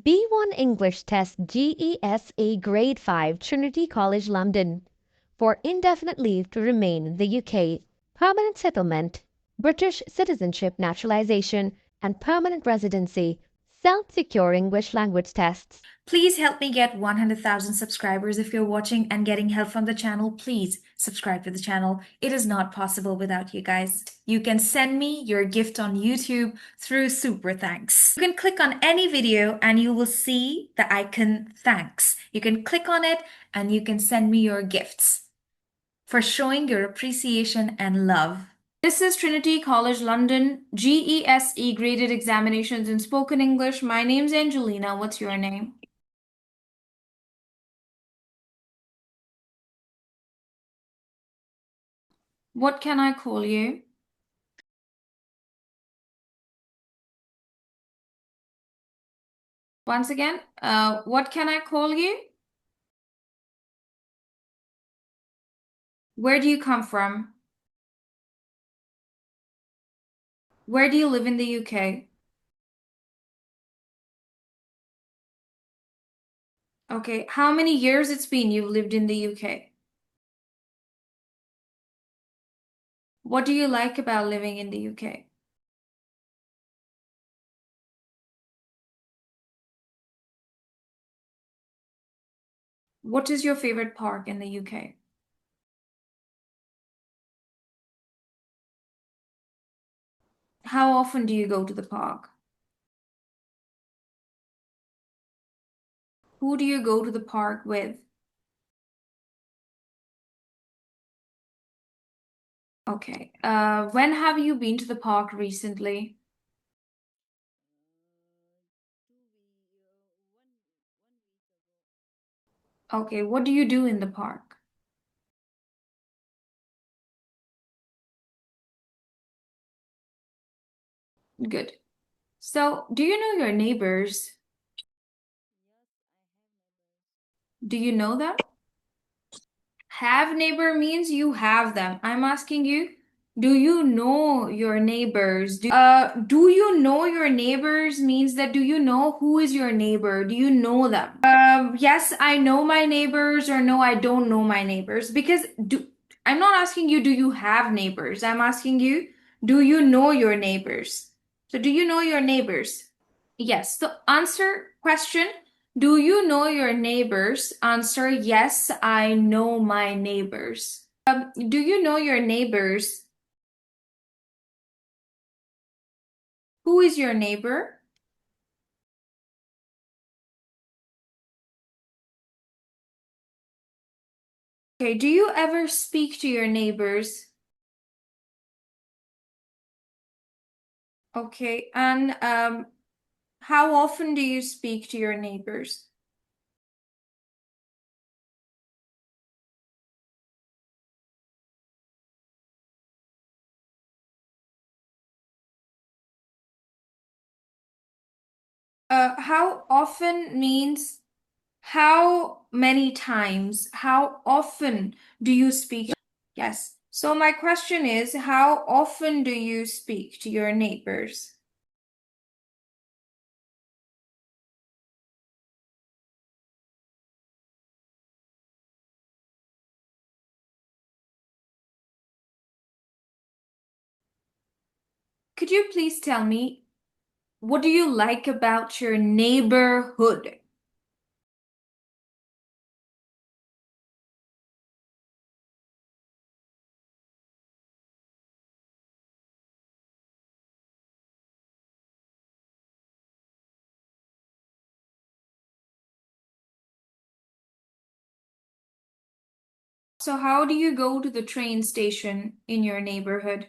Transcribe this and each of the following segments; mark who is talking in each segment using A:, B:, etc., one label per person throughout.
A: B1 English Test GESE Grade 5 Trinity College London for indefinite leave to remain in the UK, permanent settlement, British citizenship naturalisation, and permanent residency. Self-secure English language tests.
B: Please help me get 100,000 subscribers. If you're watching and getting help from the channel, please subscribe to the channel. It is not possible without you guys. You can send me your gift on YouTube through Super Thanks. You can click on any video and you will see the icon thanks. You can click on it and you can send me your gifts for showing your appreciation and love. This is Trinity College London GESE graded examinations in spoken English. My name's Angelina. What's your name? What can I call you? Once again, what can I call you? Where do you come from? Where do you live in the UK? Okay, how many years it's been you've lived in the UK? What do you like about living in the UK? What is your favorite park in the UK? How often do you go to the park? Who do you go to the park with? Okay, when have you been to the park recently? Okay, what do you do in the park? Good. So, do you know your neighbors? Do you know them? Have neighbor means you have them. I'm asking you, do you know your neighbors? Do you know your neighbors means that do you know who is your neighbor? Do you know them? Yes, I know my neighbors, or no, I don't know my neighbors. Because I'm not asking you, do you have neighbors? I'm asking you, do you know your neighbors? So do you know your neighbors? Yes. So answer question. Do you know your neighbors? Answer yes, I know my neighbors. Do you know your neighbors? Who is your neighbor? Okay, do you ever speak to your neighbors? Okay, and how often do you speak to your neighbors? How often means how many times? How often do you speak? Yes. So my question is, how often do you speak to your neighbors? Could you please tell me, what do you like about your neighborhood? So how do you go to the train station in your neighborhood?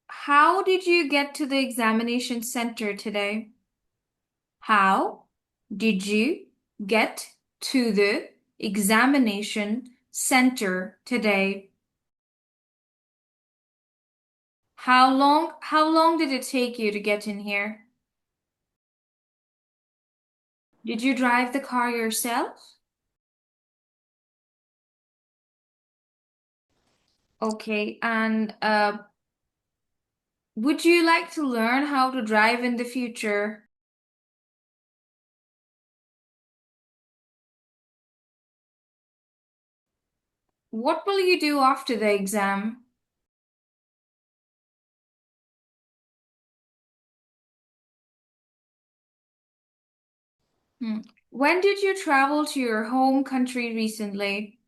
B: How did you get to the examination center today? How did you get to the examination center today? How long did it take you to get in here? Did you drive the car yourself? Okay, and would you like to learn how to drive in the future? What will you do after the exam? Hmm. When did you travel to your home country recently?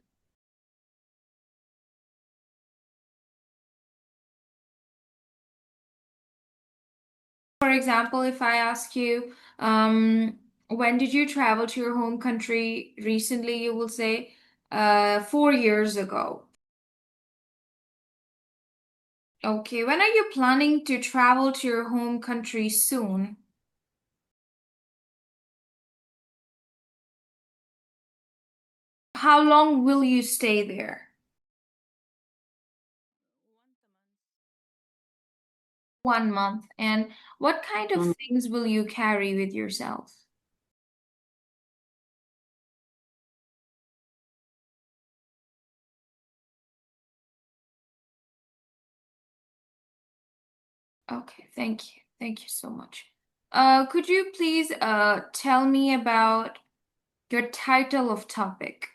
B: For example, if I ask you, when did you travel to your home country recently, you will say, 4 years ago. Okay, when are you planning to travel to your home country soon? How long will you stay there? 1 month. And what kind of things will you carry with yourself? Okay, thank you. Thank you so much. Could you please tell me about your title of topic?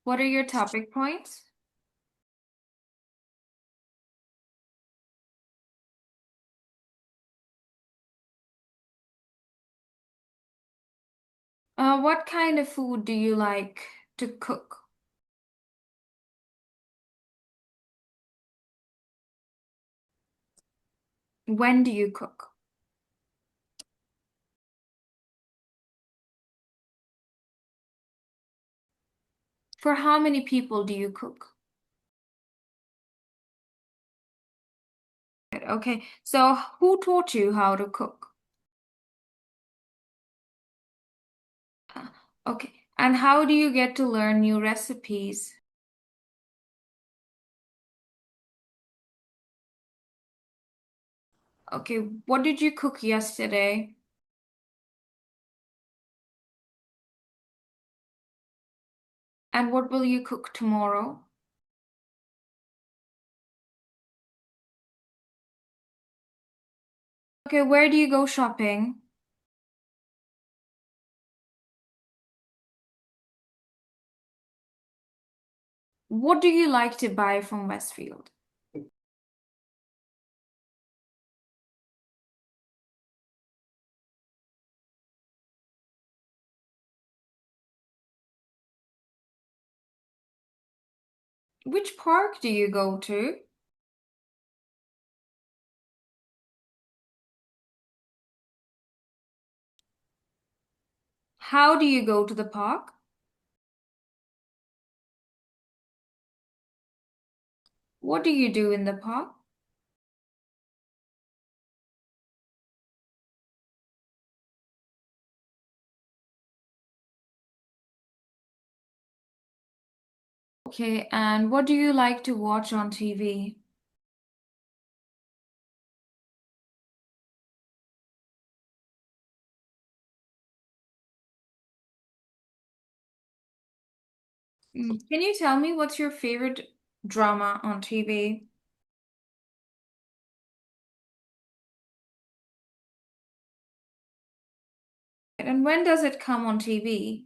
B: What are your topic points? What kind of food do you like to cook? When do you cook? For how many people do you cook? Okay, so who taught you how to cook? Uh, Okay, and how do you get to learn new recipes? Okay, what did you cook yesterday? And what will you cook tomorrow? Okay, where do you go shopping? What do you like to buy from Westfield? Which park do you go to? How do you go to the park? What do you do in the park? Okay, and what do you like to watch on TV? Can you tell me what's your favorite drama on TV? And when does it come on TV?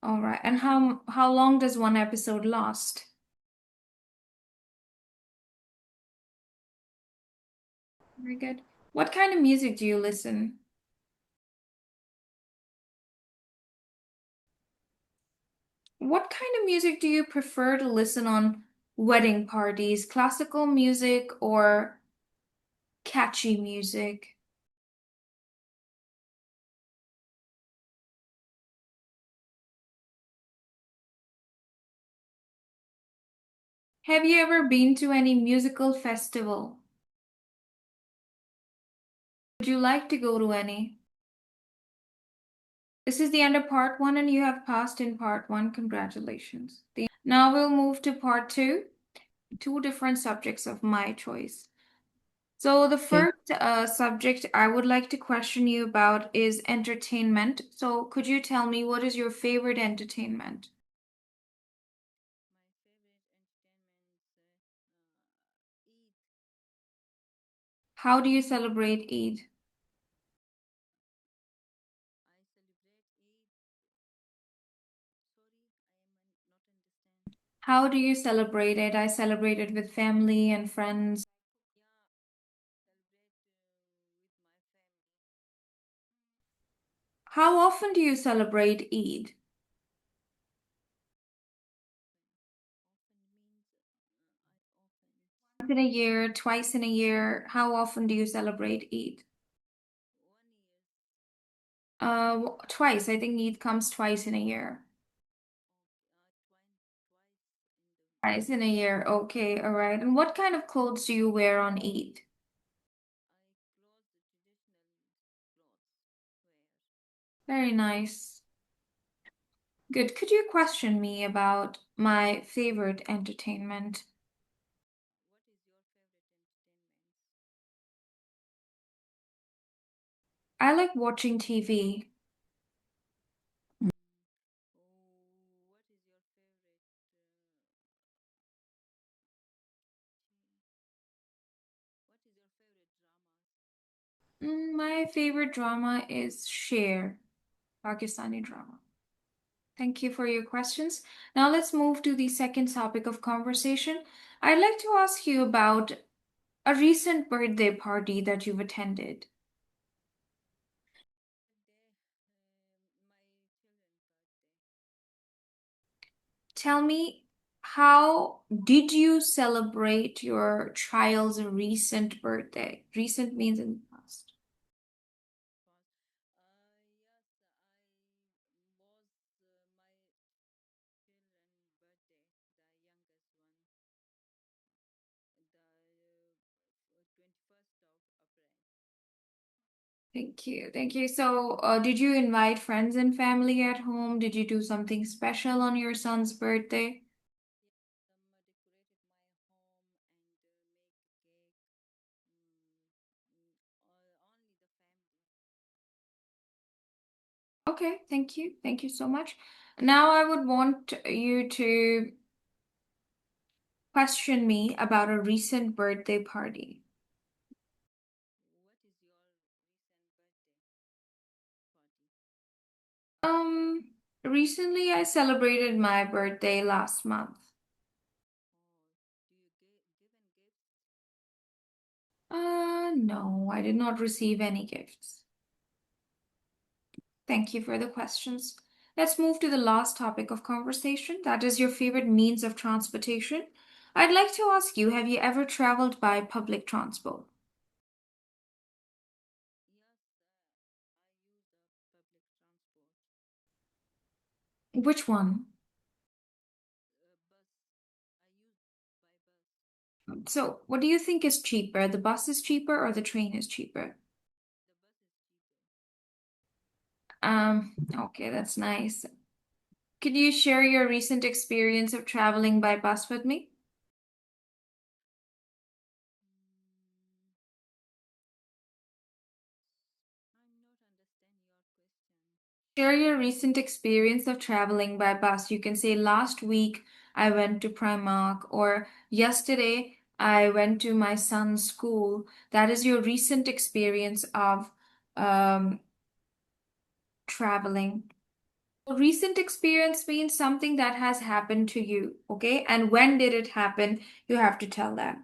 B: All right, and how long does one episode last? Very good. What kind of music do you listen? What kind of music do you prefer to listen on wedding parties? Classical music or catchy music? Have you ever been to any musical festival? Would you like to go to any? This is the end of part one, and you have passed in part one. Congratulations. Now we'll move to part two, two different subjects of my choice. So the
A: Okay.
B: first subject I would like to question you about is entertainment. So could you tell me what is your favorite entertainment? How do you celebrate Eid? How do you celebrate it? I celebrate it with family and friends. How often do you celebrate Eid? Once in a year, twice in a year? How often do you celebrate Eid? Twice. I think Eid comes twice in a year. Twice in a year. Okay, all right. And what kind of clothes do you wear on Eid? Very nice. Good. Could you question me about my favorite entertainment? I like watching TV. My favorite drama is Sher, Pakistani drama. Thank you for your questions. Now let's move to the second topic of conversation. I'd like to ask you about a recent birthday party that you've attended. Tell me, how did you celebrate your child's recent birthday? Recent means in the past. Thank you. Thank you. So, did you invite friends and family at home? Did you do something special on your son's birthday? Okay, thank you. Thank you so much. Now, I would want you to question me about a recent birthday party. Um, Recently I celebrated my birthday last month. No, I did not receive any gifts. Thank you for the questions. Let's move to the last topic of conversation. That is your favorite means of transportation. I'd like to ask you, have you ever traveled by public transport? Which one? So, what do you think is cheaper? The bus is cheaper or the train is cheaper? Okay, that's nice. Could you share your recent experience of traveling by bus with me? Share your recent experience of traveling by bus. You can say, last week I went to Primark, or yesterday I went to my son's school. That is your recent experience of um, traveling. Recent experience means something that has happened to you, okay? And when did it happen? You have to tell that.